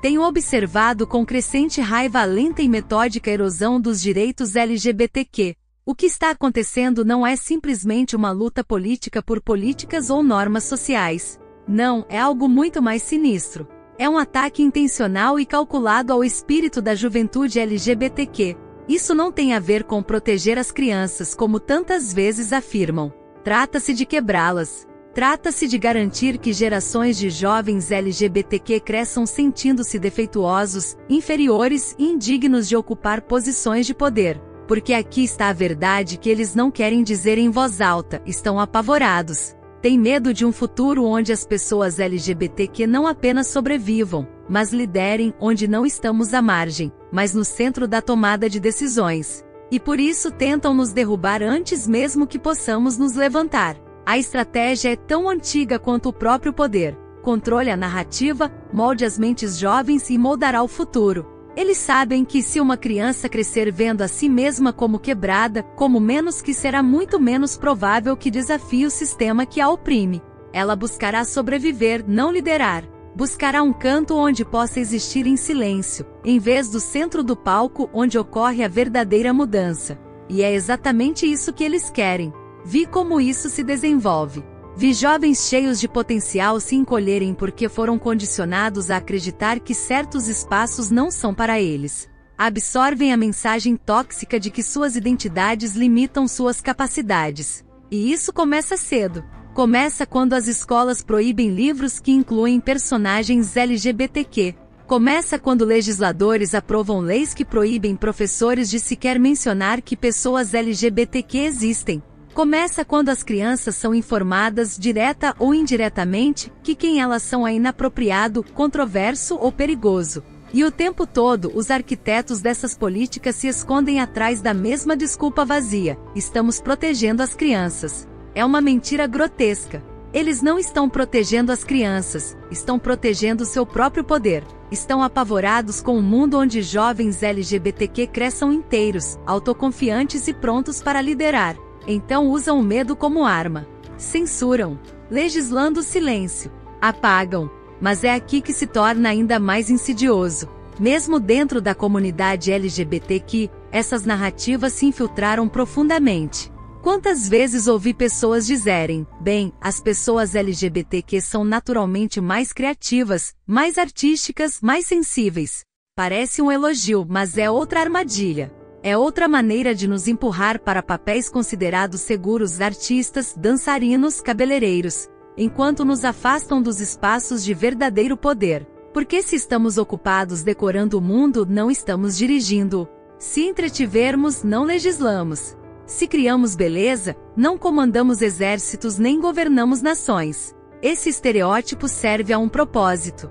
Tenho observado com crescente raiva a lenta e metódica erosão dos direitos LGBTQ. O que está acontecendo não é simplesmente uma luta política por políticas ou normas sociais. Não, é algo muito mais sinistro. É um ataque intencional e calculado ao espírito da juventude LGBTQ. Isso não tem a ver com proteger as crianças, como tantas vezes afirmam. Trata-se de quebrá-las. Trata-se de garantir que gerações de jovens LGBTQ cresçam sentindo-se defeituosos, inferiores e indignos de ocupar posições de poder. Porque aqui está a verdade que eles não querem dizer em voz alta, estão apavorados. Têm medo de um futuro onde as pessoas LGBTQ não apenas sobrevivam, mas liderem, onde não estamos à margem, mas no centro da tomada de decisões. E por isso tentam nos derrubar antes mesmo que possamos nos levantar. A estratégia é tão antiga quanto o próprio poder. Controle a narrativa, molde as mentes jovens e moldará o futuro. Eles sabem que se uma criança crescer vendo a si mesma como quebrada, como menos que será muito menos provável que desafie o sistema que a oprime. Ela buscará sobreviver, não liderar. Buscará um canto onde possa existir em silêncio, em vez do centro do palco onde ocorre a verdadeira mudança. E é exatamente isso que eles querem. Vi como isso se desenvolve. Vi jovens cheios de potencial se encolherem porque foram condicionados a acreditar que certos espaços não são para eles. Absorvem a mensagem tóxica de que suas identidades limitam suas capacidades. E isso começa cedo. Começa quando as escolas proíbem livros que incluem personagens LGBTQ. Começa quando legisladores aprovam leis que proíbem professores de sequer mencionar que pessoas LGBTQ existem. Começa quando as crianças são informadas, direta ou indiretamente, que quem elas são é inapropriado, controverso ou perigoso. E o tempo todo, os arquitetos dessas políticas se escondem atrás da mesma desculpa vazia: estamos protegendo as crianças. É uma mentira grotesca. Eles não estão protegendo as crianças, estão protegendo seu próprio poder. Estão apavorados com um mundo onde jovens LGBTQ cresçam inteiros, autoconfiantes e prontos para liderar. Então usam o medo como arma. Censuram, legislando o silêncio, apagam. Mas é aqui que se torna ainda mais insidioso. Mesmo dentro da comunidade LGBTQ, essas narrativas se infiltraram profundamente. Quantas vezes ouvi pessoas dizerem: bem, as pessoas LGBTQ são naturalmente mais criativas, mais artísticas, mais sensíveis. Parece um elogio, mas é outra armadilha. É outra maneira de nos empurrar para papéis considerados seguros: artistas, dançarinos, cabeleireiros, enquanto nos afastam dos espaços de verdadeiro poder. Porque se estamos ocupados decorando o mundo, não estamos dirigindo-o. Se entretivermos, não legislamos. Se criamos beleza, não comandamos exércitos nem governamos nações. Esse estereótipo serve a um propósito.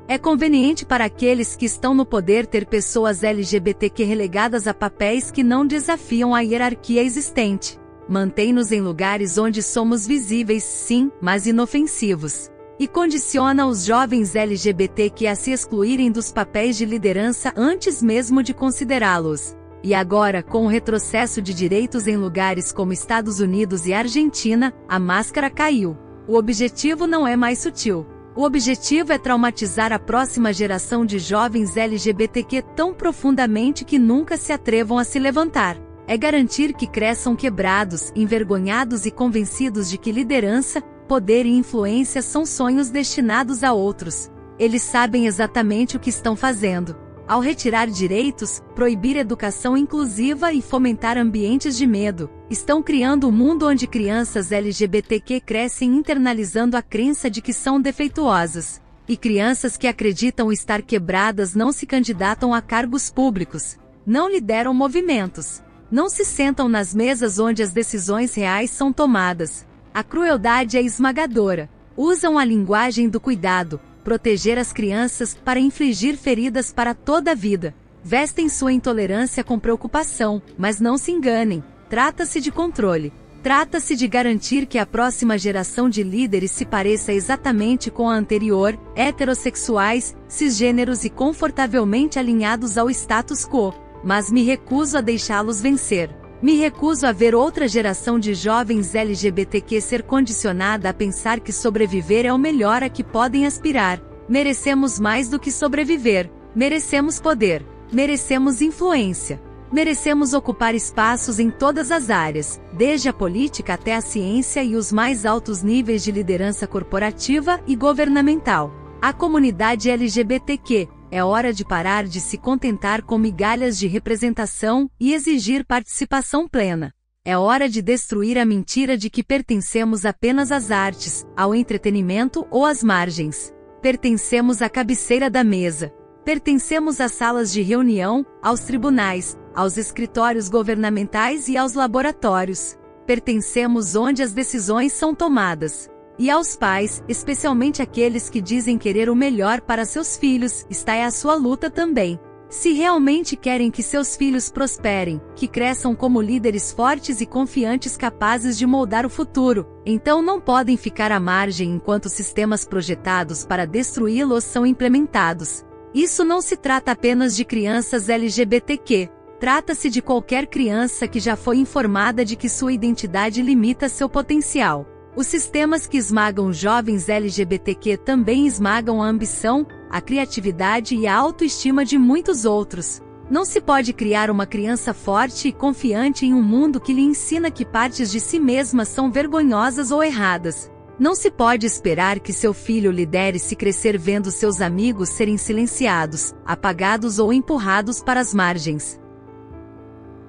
É conveniente para aqueles que estão no poder ter pessoas LGBTQ relegadas a papéis que não desafiam a hierarquia existente. Mantém-nos em lugares onde somos visíveis, sim, mas inofensivos. E condiciona os jovens LGBTQ a se excluírem dos papéis de liderança antes mesmo de considerá-los. E agora, com o retrocesso de direitos em lugares como Estados Unidos e Argentina, a máscara caiu. O objetivo não é mais sutil. O objetivo é traumatizar a próxima geração de jovens LGBTQ tão profundamente que nunca se atrevam a se levantar. É garantir que cresçam quebrados, envergonhados e convencidos de que liderança, poder e influência são sonhos destinados a outros. Eles sabem exatamente o que estão fazendo. Ao retirar direitos, proibir educação inclusiva e fomentar ambientes de medo, estão criando um mundo onde crianças LGBTQ crescem internalizando a crença de que são defeituosas. E crianças que acreditam estar quebradas não se candidatam a cargos públicos, não lideram movimentos, não se sentam nas mesas onde as decisões reais são tomadas. A crueldade é esmagadora. Usam a linguagem do cuidado, proteger as crianças, para infligir feridas para toda a vida. Vestem sua intolerância com preocupação, mas não se enganem. Trata-se de controle. Trata-se de garantir que a próxima geração de líderes se pareça exatamente com a anterior, heterossexuais, cisgêneros e confortavelmente alinhados ao status quo. Mas me recuso a deixá-los vencer. Me recuso a ver outra geração de jovens LGBTQ ser condicionada a pensar que sobreviver é o melhor a que podem aspirar. Merecemos mais do que sobreviver. Merecemos poder. Merecemos influência. Merecemos ocupar espaços em todas as áreas, desde a política até a ciência e os mais altos níveis de liderança corporativa e governamental. A comunidade LGBTQ, é hora de parar de se contentar com migalhas de representação e exigir participação plena. É hora de destruir a mentira de que pertencemos apenas às artes, ao entretenimento ou às margens. Pertencemos à cabeceira da mesa. Pertencemos às salas de reunião, aos tribunais, aos escritórios governamentais e aos laboratórios. Pertencemos onde as decisões são tomadas. E aos pais, especialmente aqueles que dizem querer o melhor para seus filhos, esta é a sua luta também. Se realmente querem que seus filhos prosperem, que cresçam como líderes fortes e confiantes capazes de moldar o futuro, então não podem ficar à margem enquanto sistemas projetados para destruí-los são implementados. Isso não se trata apenas de crianças LGBTQ. Trata-se de qualquer criança que já foi informada de que sua identidade limita seu potencial. Os sistemas que esmagam jovens LGBTQ também esmagam a ambição, a criatividade e a autoestima de muitos outros. Não se pode criar uma criança forte e confiante em um mundo que lhe ensina que partes de si mesma são vergonhosas ou erradas. Não se pode esperar que seu filho lidere se crescer vendo seus amigos serem silenciados, apagados ou empurrados para as margens.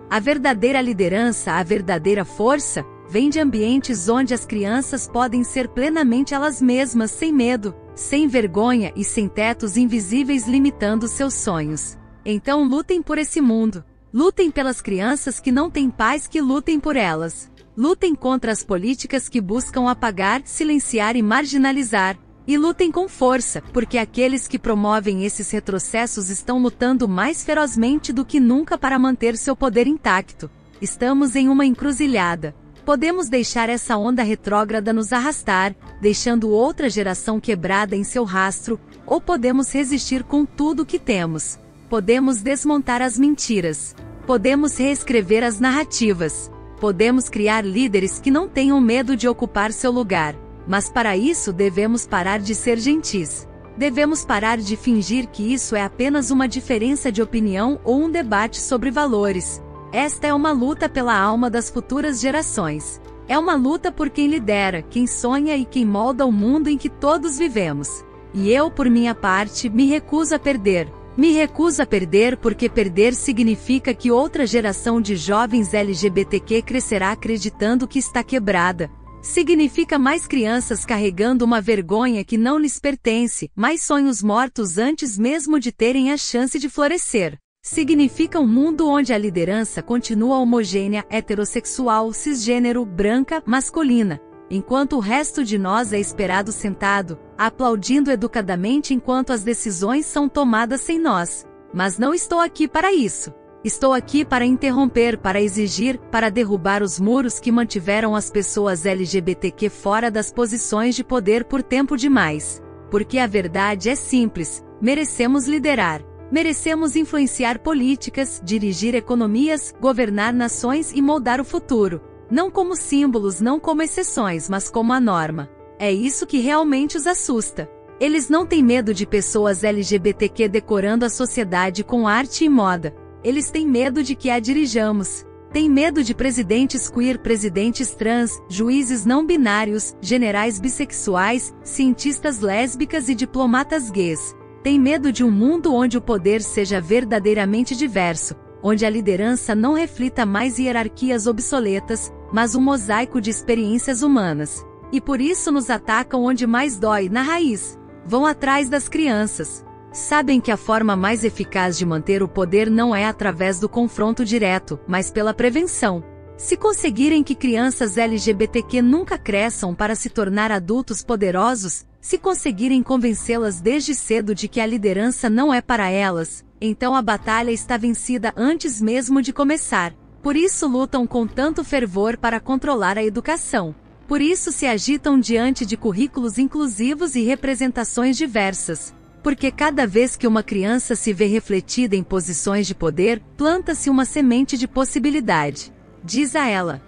A verdadeira liderança, a verdadeira força, vem de ambientes onde as crianças podem ser plenamente elas mesmas sem medo, sem vergonha e sem tetos invisíveis limitando seus sonhos. Então lutem por esse mundo. Lutem pelas crianças que não têm pais que lutem por elas. Lutem contra as políticas que buscam apagar, silenciar e marginalizar. E lutem com força, porque aqueles que promovem esses retrocessos estão lutando mais ferozmente do que nunca para manter seu poder intacto. Estamos em uma encruzilhada. Podemos deixar essa onda retrógrada nos arrastar, deixando outra geração quebrada em seu rastro, ou podemos resistir com tudo o que temos. Podemos desmontar as mentiras. Podemos reescrever as narrativas. Podemos criar líderes que não tenham medo de ocupar seu lugar. Mas para isso devemos parar de ser gentis. Devemos parar de fingir que isso é apenas uma diferença de opinião ou um debate sobre valores. Esta é uma luta pela alma das futuras gerações. É uma luta por quem lidera, quem sonha e quem molda o mundo em que todos vivemos. E eu, por minha parte, me recuso a perder. Me recuso a perder porque perder significa que outra geração de jovens LGBTQ crescerá acreditando que está quebrada. Significa mais crianças carregando uma vergonha que não lhes pertence, mais sonhos mortos antes mesmo de terem a chance de florescer. Significa um mundo onde a liderança continua homogênea, heterossexual, cisgênero, branca, masculina, enquanto o resto de nós é esperado sentado, aplaudindo educadamente enquanto as decisões são tomadas sem nós. Mas não estou aqui para isso. Estou aqui para interromper, para exigir, para derrubar os muros que mantiveram as pessoas LGBTQ fora das posições de poder por tempo demais. Porque a verdade é simples: merecemos liderar. Merecemos influenciar políticas, dirigir economias, governar nações e moldar o futuro. Não como símbolos, não como exceções, mas como a norma. É isso que realmente os assusta. Eles não têm medo de pessoas LGBTQ decorando a sociedade com arte e moda. Eles têm medo de que a dirijamos. Têm medo de presidentes queer, presidentes trans, juízes não binários, generais bissexuais, cientistas lésbicas e diplomatas gays. Tem medo de um mundo onde o poder seja verdadeiramente diverso, onde a liderança não reflita mais hierarquias obsoletas, mas um mosaico de experiências humanas. E por isso nos atacam onde mais dói, na raiz. Vão atrás das crianças. Sabem que a forma mais eficaz de manter o poder não é através do confronto direto, mas pela prevenção. Se conseguirem que crianças LGBTQ nunca cresçam para se tornar adultos poderosos, se conseguirem convencê-las desde cedo de que a liderança não é para elas, então a batalha está vencida antes mesmo de começar. Por isso lutam com tanto fervor para controlar a educação. Por isso se agitam diante de currículos inclusivos e representações diversas. Porque cada vez que uma criança se vê refletida em posições de poder, planta-se uma semente de possibilidade. Diz a ela: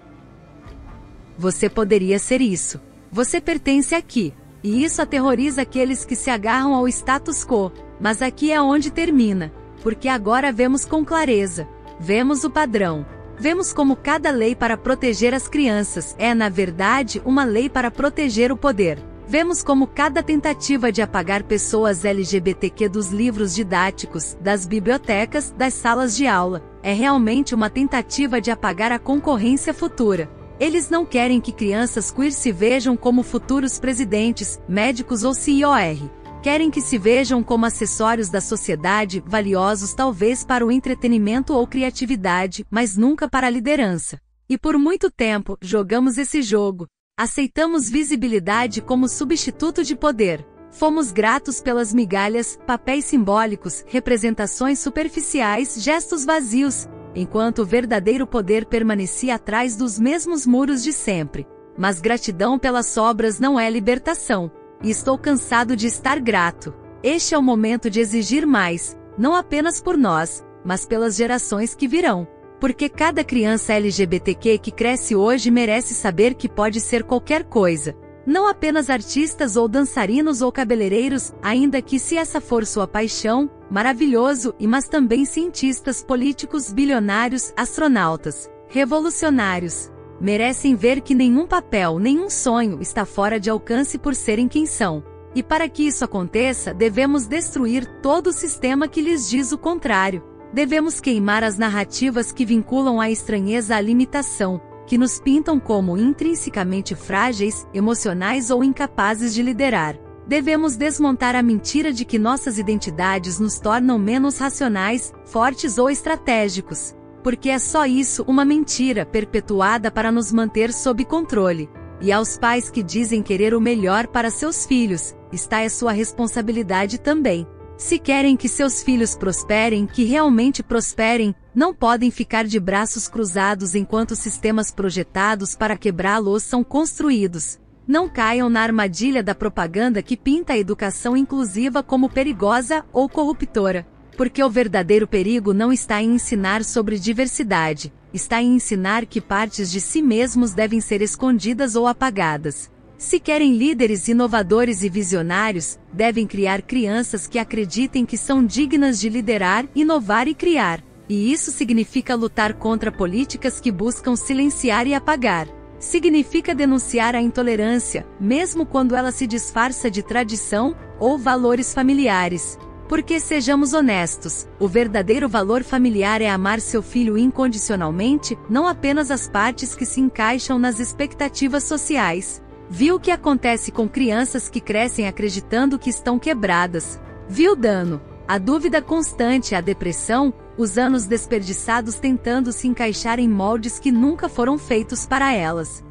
você poderia ser isso. Você pertence aqui. E isso aterroriza aqueles que se agarram ao status quo. Mas aqui é onde termina. Porque agora vemos com clareza. Vemos o padrão. Vemos como cada lei para proteger as crianças é, na verdade, uma lei para proteger o poder. Vemos como cada tentativa de apagar pessoas LGBTQ dos livros didáticos, das bibliotecas, das salas de aula, é realmente uma tentativa de apagar a concorrência futura. Eles não querem que crianças queer se vejam como futuros presidentes, médicos ou CEOs. Querem que se vejam como acessórios da sociedade, valiosos talvez para o entretenimento ou criatividade, mas nunca para a liderança. E por muito tempo, jogamos esse jogo. Aceitamos visibilidade como substituto de poder. Fomos gratos pelas migalhas, papéis simbólicos, representações superficiais, gestos vazios, enquanto o verdadeiro poder permanecia atrás dos mesmos muros de sempre. Mas gratidão pelas sobras não é libertação. E estou cansado de estar grato. Este é o momento de exigir mais, não apenas por nós, mas pelas gerações que virão. Porque cada criança LGBTQ que cresce hoje merece saber que pode ser qualquer coisa. Não apenas artistas ou dançarinos ou cabeleireiros, ainda que se essa for sua paixão, maravilhoso, mas também cientistas, políticos, bilionários, astronautas, revolucionários. Merecem ver que nenhum papel, nenhum sonho está fora de alcance por serem quem são. E para que isso aconteça, devemos destruir todo o sistema que lhes diz o contrário. Devemos queimar as narrativas que vinculam a estranheza à limitação, que nos pintam como intrinsecamente frágeis, emocionais ou incapazes de liderar. Devemos desmontar a mentira de que nossas identidades nos tornam menos racionais, fortes ou estratégicos. Porque é só isso, uma mentira perpetuada para nos manter sob controle. E aos pais que dizem querer o melhor para seus filhos, está a sua responsabilidade também. Se querem que seus filhos prosperem, que realmente prosperem, não podem ficar de braços cruzados enquanto sistemas projetados para quebrá-los são construídos. Não caiam na armadilha da propaganda que pinta a educação inclusiva como perigosa ou corruptora. Porque o verdadeiro perigo não está em ensinar sobre diversidade, está em ensinar que partes de si mesmos devem ser escondidas ou apagadas. Se querem líderes inovadores e visionários, devem criar crianças que acreditem que são dignas de liderar, inovar e criar. E isso significa lutar contra políticas que buscam silenciar e apagar. Significa denunciar a intolerância, mesmo quando ela se disfarça de tradição ou valores familiares. Porque sejamos honestos, o verdadeiro valor familiar é amar seu filho incondicionalmente, não apenas as partes que se encaixam nas expectativas sociais. Viu o que acontece com crianças que crescem acreditando que estão quebradas. Viu o dano, a dúvida constante, a depressão, os anos desperdiçados tentando se encaixar em moldes que nunca foram feitos para elas.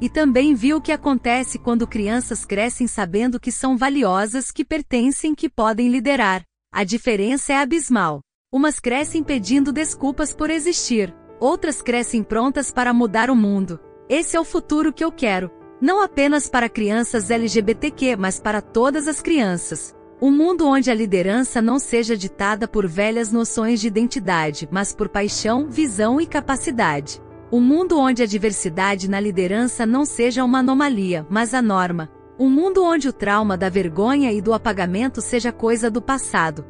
E também viu o que acontece quando crianças crescem sabendo que são valiosas, que pertencem, que podem liderar. A diferença é abismal. Umas crescem pedindo desculpas por existir, outras crescem prontas para mudar o mundo. Esse é o futuro que eu quero. Não apenas para crianças LGBTQ, mas para todas as crianças. Um mundo onde a liderança não seja ditada por velhas noções de identidade, mas por paixão, visão e capacidade. Um mundo onde a diversidade na liderança não seja uma anomalia, mas a norma. Um mundo onde o trauma da vergonha e do apagamento seja coisa do passado.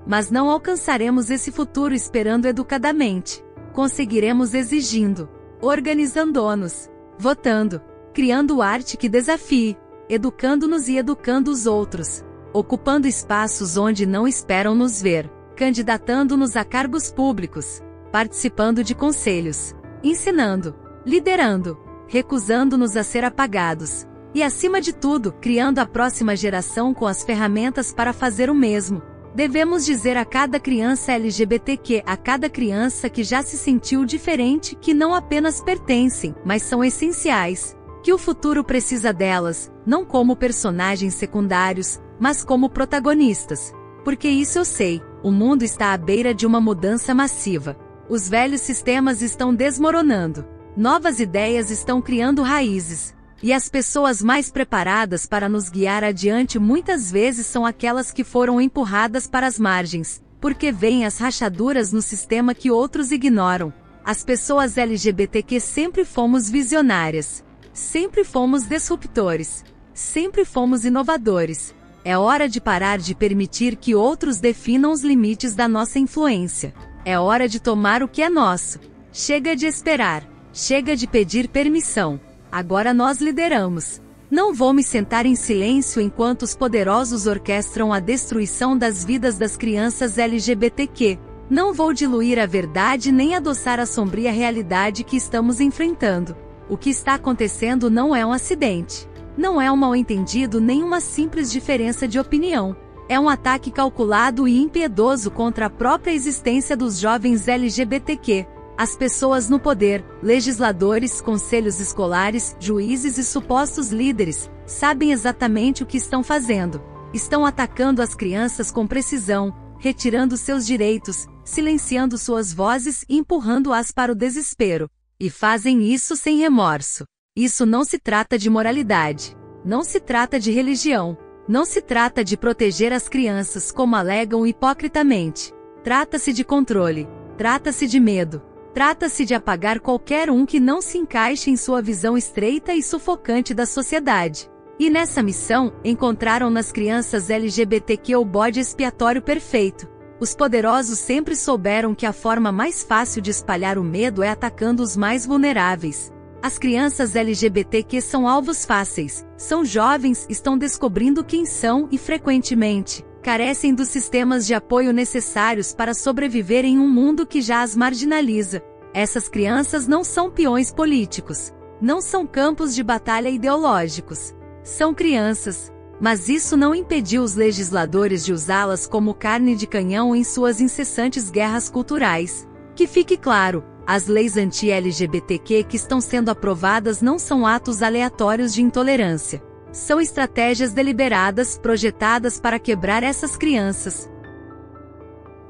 Mas não alcançaremos esse futuro esperando educadamente. Conseguiremos exigindo, organizando-nos, votando, criando arte que desafie, educando-nos e educando os outros, ocupando espaços onde não esperam nos ver, candidatando-nos a cargos públicos, participando de conselhos, ensinando, liderando, recusando-nos a ser apagados. E acima de tudo, criando a próxima geração com as ferramentas para fazer o mesmo. Devemos dizer a cada criança LGBTQ, a cada criança que já se sentiu diferente, que não apenas pertencem, mas são essenciais. Que o futuro precisa delas, não como personagens secundários, mas como protagonistas. Porque isso eu sei, o mundo está à beira de uma mudança massiva. Os velhos sistemas estão desmoronando. Novas ideias estão criando raízes. E as pessoas mais preparadas para nos guiar adiante muitas vezes são aquelas que foram empurradas para as margens, porque veem as rachaduras no sistema que outros ignoram. As pessoas LGBTQ sempre fomos visionárias. Sempre fomos disruptores. Sempre fomos inovadores. É hora de parar de permitir que outros definam os limites da nossa influência. É hora de tomar o que é nosso. Chega de esperar. Chega de pedir permissão. Agora nós lideramos. Não vou me sentar em silêncio enquanto os poderosos orquestram a destruição das vidas das crianças LGBTQ. Não vou diluir a verdade nem adoçar a sombria realidade que estamos enfrentando. O que está acontecendo não é um acidente. Não é um mal-entendido nem uma simples diferença de opinião. É um ataque calculado e impiedoso contra a própria existência dos jovens LGBTQ. As pessoas no poder, legisladores, conselhos escolares, juízes e supostos líderes, sabem exatamente o que estão fazendo. Estão atacando as crianças com precisão, retirando seus direitos, silenciando suas vozes e empurrando-as para o desespero. E fazem isso sem remorso. Isso não se trata de moralidade. Não se trata de religião. Não se trata de proteger as crianças como alegam hipocritamente. Trata-se de controle. Trata-se de medo. Trata-se de apagar qualquer um que não se encaixe em sua visão estreita e sufocante da sociedade. E nessa missão, encontraram nas crianças LGBTQ o bode expiatório perfeito. Os poderosos sempre souberam que a forma mais fácil de espalhar o medo é atacando os mais vulneráveis. As crianças LGBTQ são alvos fáceis, são jovens, estão descobrindo quem são e frequentemente carecem dos sistemas de apoio necessários para sobreviver em um mundo que já as marginaliza. Essas crianças não são peões políticos. Não são campos de batalha ideológicos. São crianças. Mas isso não impediu os legisladores de usá-las como carne de canhão em suas incessantes guerras culturais. Que fique claro, as leis anti-LGBTQ que estão sendo aprovadas não são atos aleatórios de intolerância. São estratégias deliberadas, projetadas para quebrar essas crianças.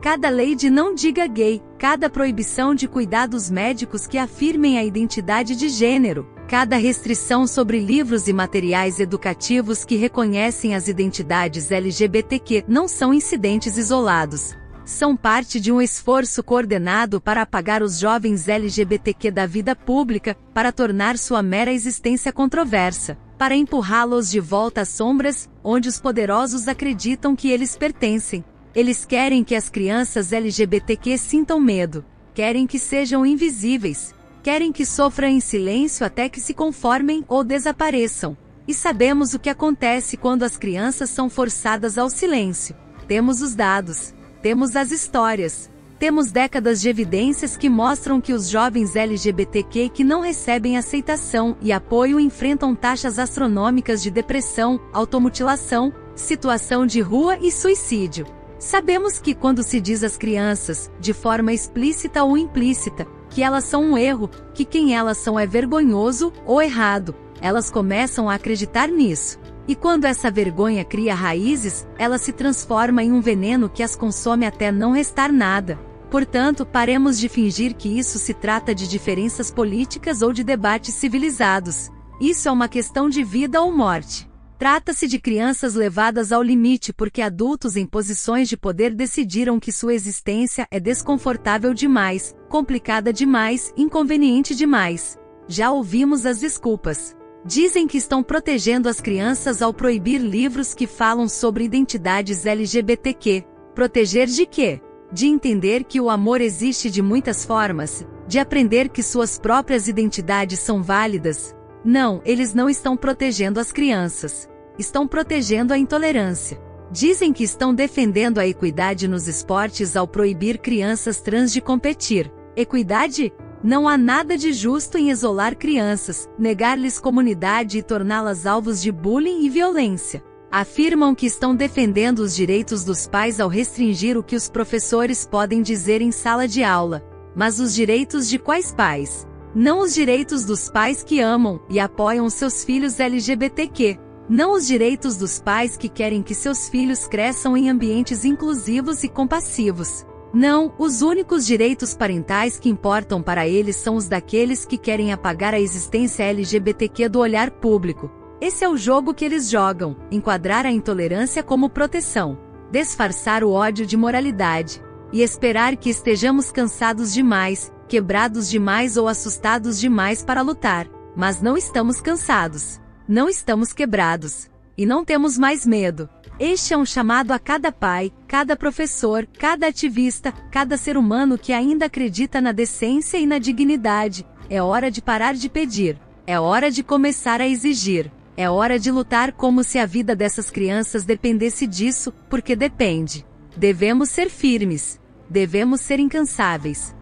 Cada lei de não diga gay, cada proibição de cuidados médicos que afirmem a identidade de gênero, cada restrição sobre livros e materiais educativos que reconhecem as identidades LGBTQ não são incidentes isolados. São parte de um esforço coordenado para apagar os jovens LGBTQ da vida pública, para tornar sua mera existência controversa, para empurrá-los de volta às sombras, onde os poderosos acreditam que eles pertencem. Eles querem que as crianças LGBTQ sintam medo, querem que sejam invisíveis, querem que sofram em silêncio até que se conformem ou desapareçam. E sabemos o que acontece quando as crianças são forçadas ao silêncio. Temos os dados. Temos as histórias. Temos décadas de evidências que mostram que os jovens LGBTQ que não recebem aceitação e apoio enfrentam taxas astronômicas de depressão, automutilação, situação de rua e suicídio. Sabemos que quando se diz às crianças, de forma explícita ou implícita, que elas são um erro, que quem elas são é vergonhoso ou errado, elas começam a acreditar nisso. E quando essa vergonha cria raízes, ela se transforma em um veneno que as consome até não restar nada. Portanto, paremos de fingir que isso se trata de diferenças políticas ou de debates civilizados. Isso é uma questão de vida ou morte. Trata-se de crianças levadas ao limite porque adultos em posições de poder decidiram que sua existência é desconfortável demais, complicada demais, inconveniente demais. Já ouvimos as desculpas. Dizem que estão protegendo as crianças ao proibir livros que falam sobre identidades LGBTQ. Proteger de quê? De entender que o amor existe de muitas formas, de aprender que suas próprias identidades são válidas. Não, eles não estão protegendo as crianças. Estão protegendo a intolerância. Dizem que estão defendendo a equidade nos esportes ao proibir crianças trans de competir. Equidade? Não há nada de justo em isolar crianças, negar-lhes comunidade e torná-las alvos de bullying e violência. Afirmam que estão defendendo os direitos dos pais ao restringir o que os professores podem dizer em sala de aula. Mas os direitos de quais pais? Não os direitos dos pais que amam e apoiam seus filhos LGBTQ. Não os direitos dos pais que querem que seus filhos cresçam em ambientes inclusivos e compassivos. Não, os únicos direitos parentais que importam para eles são os daqueles que querem apagar a existência LGBTQ do olhar público. Esse é o jogo que eles jogam, enquadrar a intolerância como proteção, disfarçar o ódio de moralidade, e esperar que estejamos cansados demais, quebrados demais ou assustados demais para lutar. Mas não estamos cansados. Não estamos quebrados. E não temos mais medo. Este é um chamado a cada pai, cada professor, cada ativista, cada ser humano que ainda acredita na decência e na dignidade. É hora de parar de pedir. É hora de começar a exigir. É hora de lutar como se a vida dessas crianças dependesse disso, porque depende. Devemos ser firmes. Devemos ser incansáveis.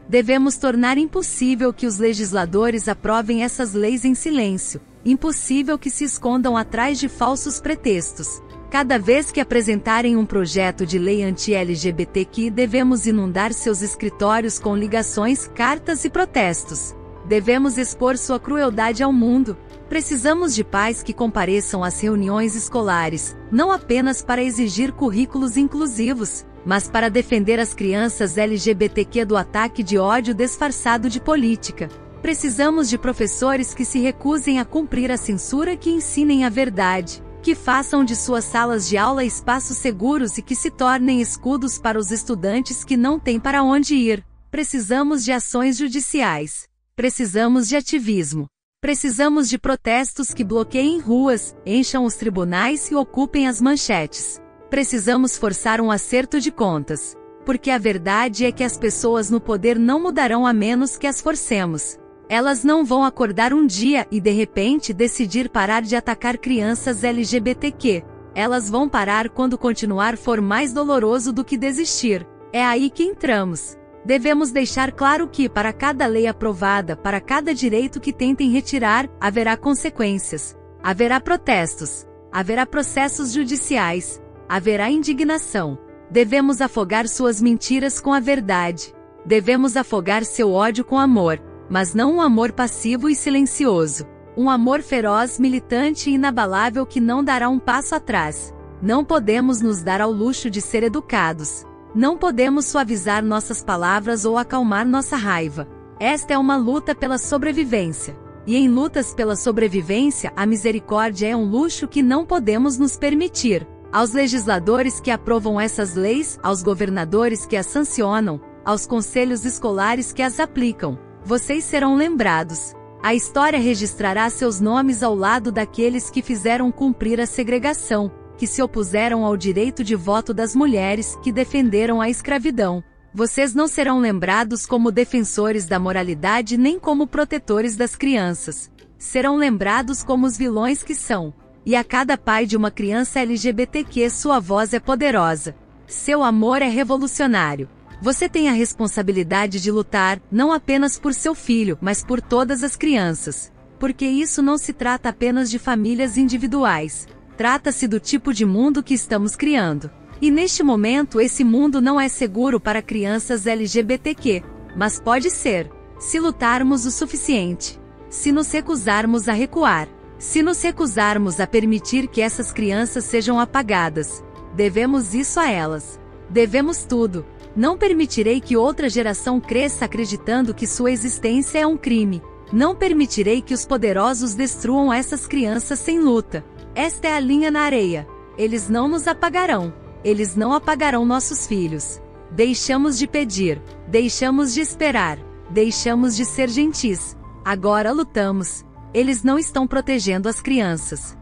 Devemos tornar impossível que os legisladores aprovem essas leis em silêncio. Impossível que se escondam atrás de falsos pretextos. Cada vez que apresentarem um projeto de lei anti-LGBTQ, devemos inundar seus escritórios com ligações, cartas e protestos. Devemos expor sua crueldade ao mundo. Precisamos de pais que compareçam às reuniões escolares, não apenas para exigir currículos inclusivos, mas para defender as crianças LGBTQ do ataque de ódio disfarçado de política. Precisamos de professores que se recusem a cumprir a censura, que ensinem a verdade, que façam de suas salas de aula espaços seguros e que se tornem escudos para os estudantes que não têm para onde ir. Precisamos de ações judiciais. Precisamos de ativismo. Precisamos de protestos que bloqueiem ruas, encham os tribunais e ocupem as manchetes. Precisamos forçar um acerto de contas. Porque a verdade é que as pessoas no poder não mudarão a menos que as forcemos. Elas não vão acordar um dia e de repente decidir parar de atacar crianças LGBTQ. Elas vão parar quando continuar for mais doloroso do que desistir. É aí que entramos. Devemos deixar claro que, para cada lei aprovada, para cada direito que tentem retirar, haverá consequências. Haverá protestos. Haverá processos judiciais. Haverá indignação. Devemos afogar suas mentiras com a verdade. Devemos afogar seu ódio com amor. Mas não um amor passivo e silencioso. Um amor feroz, militante e inabalável que não dará um passo atrás. Não podemos nos dar ao luxo de ser educados. Não podemos suavizar nossas palavras ou acalmar nossa raiva. Esta é uma luta pela sobrevivência. E em lutas pela sobrevivência, a misericórdia é um luxo que não podemos nos permitir. Aos legisladores que aprovam essas leis, aos governadores que as sancionam, aos conselhos escolares que as aplicam, vocês serão lembrados. A história registrará seus nomes ao lado daqueles que fizeram cumprir a segregação, que se opuseram ao direito de voto das mulheres, que defenderam a escravidão. Vocês não serão lembrados como defensores da moralidade nem como protetores das crianças. Serão lembrados como os vilões que são. E a cada pai de uma criança LGBTQ sua voz é poderosa. Seu amor é revolucionário. Você tem a responsabilidade de lutar, não apenas por seu filho, mas por todas as crianças. Porque isso não se trata apenas de famílias individuais. Trata-se do tipo de mundo que estamos criando. E neste momento esse mundo não é seguro para crianças LGBTQ. Mas pode ser, se lutarmos o suficiente. Se nos recusarmos a recuar. Se nos recusarmos a permitir que essas crianças sejam apagadas. Devemos isso a elas. Devemos tudo. Não permitirei que outra geração cresça acreditando que sua existência é um crime. Não permitirei que os poderosos destruam essas crianças sem luta. Esta é a linha na areia. Eles não nos apagarão. Eles não apagarão nossos filhos. Deixamos de pedir. Deixamos de esperar. Deixamos de ser gentis. Agora lutamos. Eles não estão protegendo as crianças.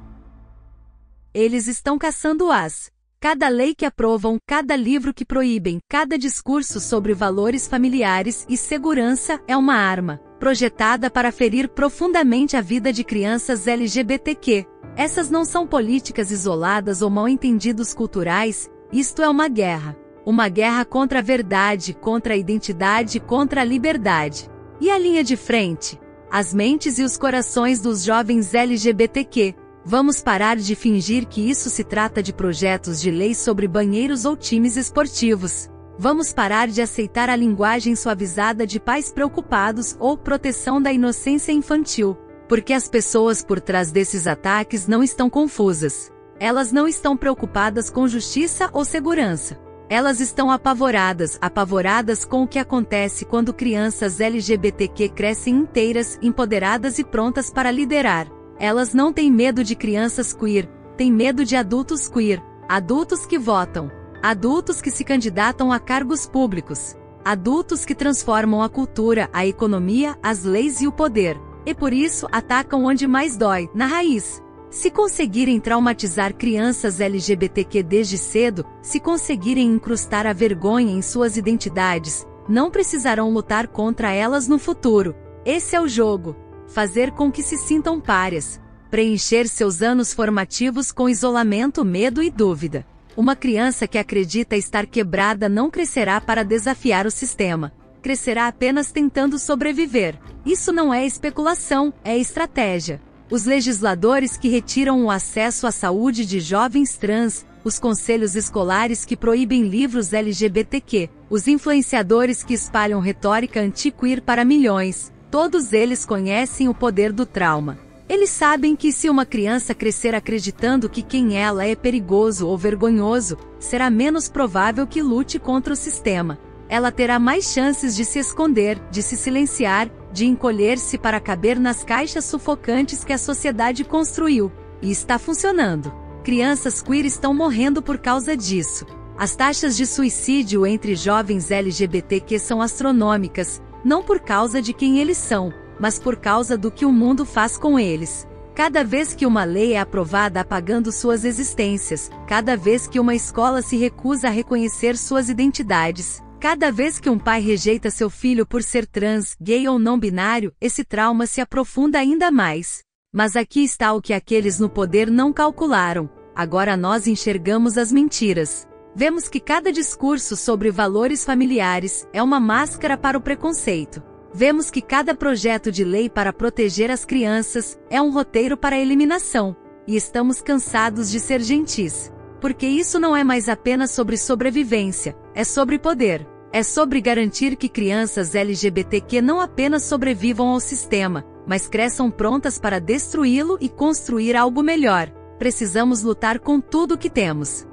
Eles estão caçando-as. Cada lei que aprovam, cada livro que proíbem, cada discurso sobre valores familiares e segurança é uma arma, projetada para ferir profundamente a vida de crianças LGBTQ. Essas não são políticas isoladas ou mal-entendidos culturais, isto é uma guerra. Uma guerra contra a verdade, contra a identidade, contra a liberdade. E a linha de frente? As mentes e os corações dos jovens LGBTQ. Vamos parar de fingir que isso se trata de projetos de lei sobre banheiros ou times esportivos. Vamos parar de aceitar a linguagem suavizada de pais preocupados ou proteção da inocência infantil. Porque as pessoas por trás desses ataques não estão confusas. Elas não estão preocupadas com justiça ou segurança. Elas estão apavoradas com o que acontece quando crianças LGBTQ crescem inteiras, empoderadas e prontas para liderar. Elas não têm medo de crianças queer, têm medo de adultos queer, adultos que votam, adultos que se candidatam a cargos públicos, adultos que transformam a cultura, a economia, as leis e o poder. E por isso, atacam onde mais dói, na raiz. Se conseguirem traumatizar crianças LGBTQ desde cedo, se conseguirem incrustar a vergonha em suas identidades, não precisarão lutar contra elas no futuro. Esse é o jogo. Fazer com que se sintam párias. Preencher seus anos formativos com isolamento, medo e dúvida. Uma criança que acredita estar quebrada não crescerá para desafiar o sistema. Crescerá apenas tentando sobreviver. Isso não é especulação, é estratégia. Os legisladores que retiram o acesso à saúde de jovens trans, os conselhos escolares que proíbem livros LGBTQ, os influenciadores que espalham retórica anti-queer para milhões, todos eles conhecem o poder do trauma. Eles sabem que se uma criança crescer acreditando que quem ela é perigoso ou vergonhoso, será menos provável que lute contra o sistema. Ela terá mais chances de se esconder, de se silenciar, de encolher-se para caber nas caixas sufocantes que a sociedade construiu. E está funcionando. Crianças queer estão morrendo por causa disso. As taxas de suicídio entre jovens LGBTQ são astronômicas, não por causa de quem eles são, mas por causa do que o mundo faz com eles. Cada vez que uma lei é aprovada apagando suas existências, cada vez que uma escola se recusa a reconhecer suas identidades, cada vez que um pai rejeita seu filho por ser trans, gay ou não binário, esse trauma se aprofunda ainda mais. Mas aqui está o que aqueles no poder não calcularam. Agora nós enxergamos as mentiras. Vemos que cada discurso sobre valores familiares é uma máscara para o preconceito. Vemos que cada projeto de lei para proteger as crianças é um roteiro para a eliminação. E estamos cansados de ser gentis. Porque isso não é mais apenas sobre sobrevivência, é sobre poder. É sobre garantir que crianças LGBTQ não apenas sobrevivam ao sistema, mas cresçam prontas para destruí-lo e construir algo melhor. Precisamos lutar com tudo o que temos.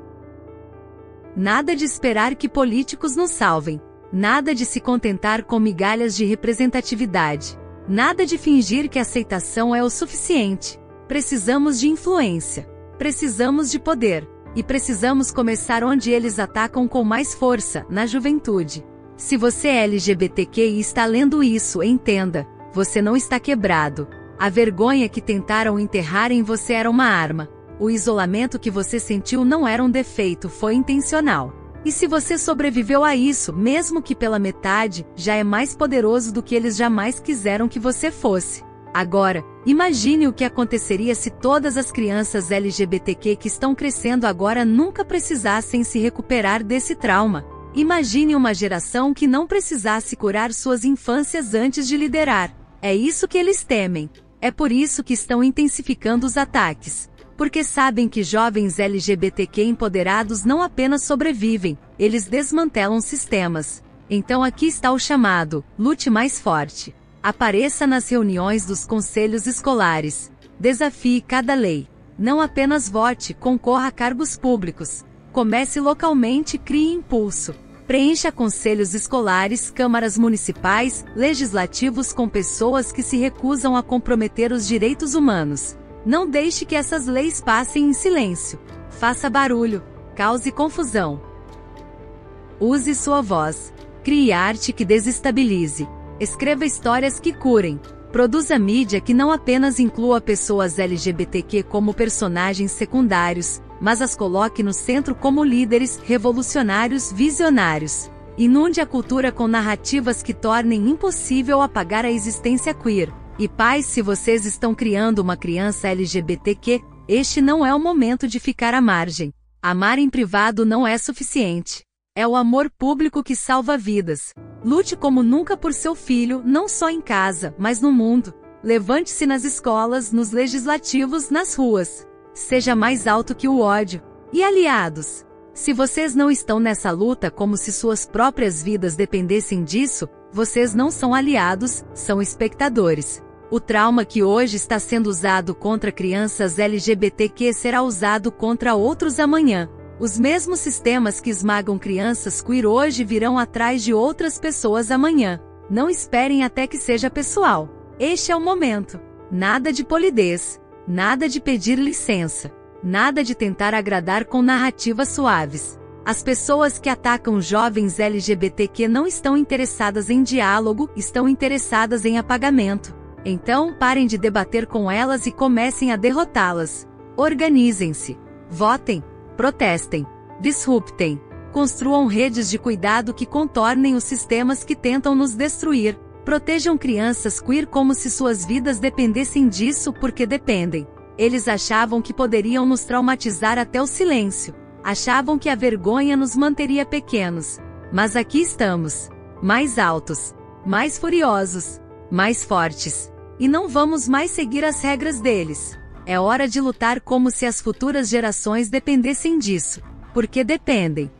Nada de esperar que políticos nos salvem. Nada de se contentar com migalhas de representatividade. Nada de fingir que aceitação é o suficiente. Precisamos de influência. Precisamos de poder. E precisamos começar onde eles atacam com mais força, na juventude. Se você é LGBTQ e está lendo isso, entenda, você não está quebrado. A vergonha que tentaram enterrar em você era uma arma. O isolamento que você sentiu não era um defeito, foi intencional. E se você sobreviveu a isso, mesmo que pela metade, já é mais poderoso do que eles jamais quiseram que você fosse. Agora, imagine o que aconteceria se todas as crianças LGBTQ que estão crescendo agora nunca precisassem se recuperar desse trauma. Imagine uma geração que não precisasse curar suas infâncias antes de liderar. É isso que eles temem. É por isso que estão intensificando os ataques. Porque sabem que jovens LGBTQ empoderados não apenas sobrevivem, eles desmantelam sistemas. Então aqui está o chamado: lute mais forte. Apareça nas reuniões dos conselhos escolares. Desafie cada lei. Não apenas vote, concorra a cargos públicos. Comece localmente, crie impulso. Preencha conselhos escolares, câmaras municipais, legislativos com pessoas que se recusam a comprometer os direitos humanos. Não deixe que essas leis passem em silêncio. Faça barulho. Cause confusão. Use sua voz. Crie arte que desestabilize. Escreva histórias que curem. Produza mídia que não apenas inclua pessoas LGBTQ como personagens secundários, mas as coloque no centro como líderes, revolucionários, visionários. Inunde a cultura com narrativas que tornem impossível apagar a existência queer. E pais, se vocês estão criando uma criança LGBTQ, este não é o momento de ficar à margem. Amar em privado não é suficiente. É o amor público que salva vidas. Lute como nunca por seu filho, não só em casa, mas no mundo. Levante-se nas escolas, nos legislativos, nas ruas. Seja mais alto que o ódio. E aliados? Se vocês não estão nessa luta como se suas próprias vidas dependessem disso, vocês não são aliados, são espectadores. O trauma que hoje está sendo usado contra crianças LGBTQ será usado contra outros amanhã. Os mesmos sistemas que esmagam crianças queer hoje virão atrás de outras pessoas amanhã. Não esperem até que seja pessoal. Este é o momento. Nada de polidez. Nada de pedir licença. Nada de tentar agradar com narrativas suaves. As pessoas que atacam jovens LGBTQ não estão interessadas em diálogo, estão interessadas em apagamento. Então parem de debater com elas e comecem a derrotá-las. Organizem-se. Votem. Protestem. Disruptem. Construam redes de cuidado que contornem os sistemas que tentam nos destruir. Protejam crianças queer como se suas vidas dependessem disso, porque dependem. Eles achavam que poderiam nos traumatizar até o silêncio. Achavam que a vergonha nos manteria pequenos. Mas aqui estamos. Mais altos. Mais furiosos. Mais fortes. E não vamos mais seguir as regras deles. É hora de lutar como se as futuras gerações dependessem disso. Porque dependem.